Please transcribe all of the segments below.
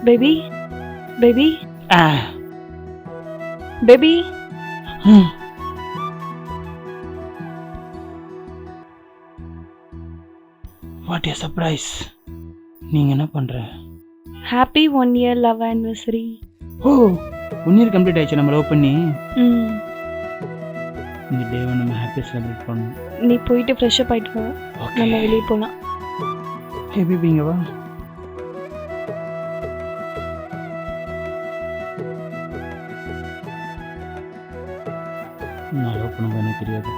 Baby baby Ah. Baby what a surprise. நீங்கள் என்ன பண்ணுற? Happy 1 year love anniversary. ஓ 1 year கம்ப்ளீட் ஆயிடுச்சு நம்ம லவ் பண்ணி. ம் இந்த டேவை நம்ம ஹாப்பியாக செலிப்ரேட் பண்ணணும். நீ போயிட்டு ஃப்ரெஷ் அப் ஆயிட்டு வா. ஓகே. நம்ம வெளியே போகலாம். ஹே பேபி இங்கே வா. நான் லவ் பண்ணும்போது எனக்கு தெரியாது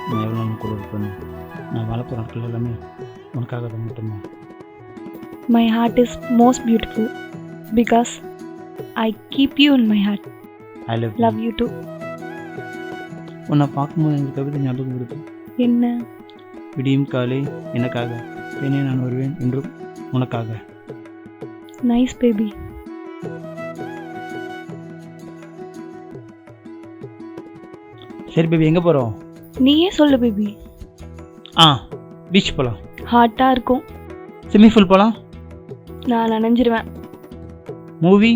நான் எவ்வளோ நாள் கூட இருப்பேன்னு. நான் வாழப்போகிற நாட்கள் எல்லாமே உனக்காக தான் மட்டும்தான். My heart is most beautiful because I keep you in my heart. I love Love you too. உன்னை பார்க்கும்போது எனக்கு கவிதை ஞாபகம் வருது. என்ன? விடியும் காலை எனக்காக பெண்ணே நான் வருவேன் என்றும் உனக்காக. Nice baby. சரி பேபி எங்கே போகிறோம்? நீயே சொல்லு பேபி. பீச் போகலாம். ஹாட்டாக இருக்கும். ஸ்விம்மிங் பூல் போகலாம். நான் நனைஞ்சிருவேன். மூவி.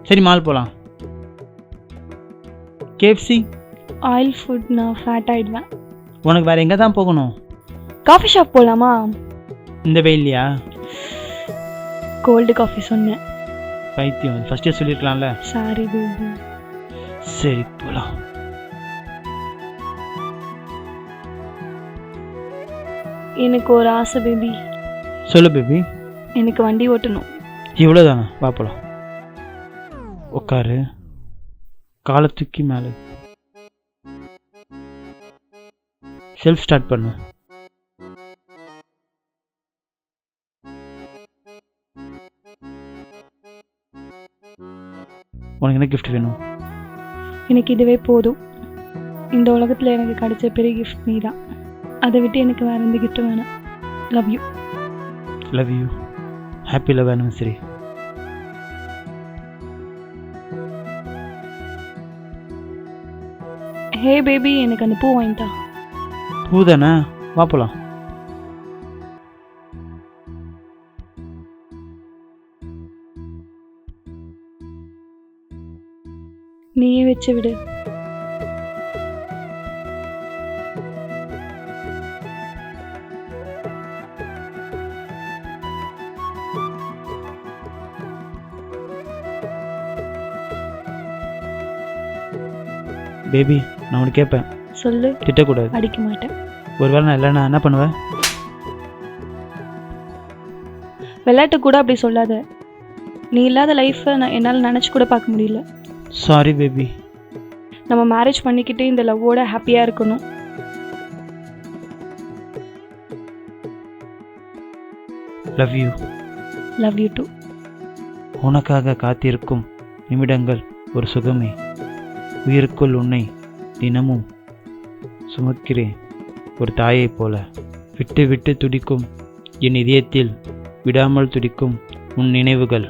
சரி மால் போகலாம். கேஎஃப்சி. ஆயில் ஃபுட் நான் ஃபேட் ஆகிடுவேன். உனக்கு வேறு எங்கே தான் போகணும்? காஃபி ஷாப் போகலாமா? இந்த வெயில்லையா? கோல்டு காஃபி சொன்னேன். பைத்தியம் ஃபஸ்ட்டே சொல்லியிருக்கலாம்ல. Sorry baby. சரி போகலாம். எனக்கு ஒரு ஆசை பேபி. சொல்லு பேபி. எனக்கு வண்டி ஓட்டணும். இவ்வளோதானா? வா போகலாம். உட்காரு. காலை தூக்கி மேலே செல்ஃப் ஸ்டார்ட் பண்ணு. உனக்கு என்ன கிஃப்ட் வேணும்? எனக்கு இதுவே போதும். இந்த உலகத்தில் எனக்கு கிடைச்ச பெரிய கிஃப்ட் நீ தான். அதை விட்டு எனக்கு வேற எந்த கிஃப்ட்டும் வேணாம். Love you. Love you. Happy love anniversary. Hey baby எனக்கு அந்த பூ வாங்கிட்டா. பூ தானே? வா போகலாம். நீயே வச்சு விடு. பேபி நான் உனக்கு கேட்பேன். சொல்லு. திட்டக்கூடாது. அடிக்க மாட்டேன். ஒருவேளை நான் இல்லைன்னா என்ன பண்ணுவேன்? விளையாட்டு கூட அப்படி சொல்லாத. நீ இல்லாத லைஃப்பை நான் என்னால் நினச்சி கூட பார்க்க முடியல. Sorry baby. நம்ம மேரேஜ் பண்ணிக்கிட்டு இந்த லவ்வோட ஹாப்பியாக இருக்கணும். Love you. Love you too. உனக்காக காத்திருக்கும் நிமிடங்கள் ஒரு சுகமே. உயிருக்குள் உன்னை தினமும் சுமக்கிறேன் ஒரு தாயைப் போல. விட்டு விட்டு துடிக்கும் என் இதயத்தில் விடாமல் துடிக்கும் உன் நினைவுகள்.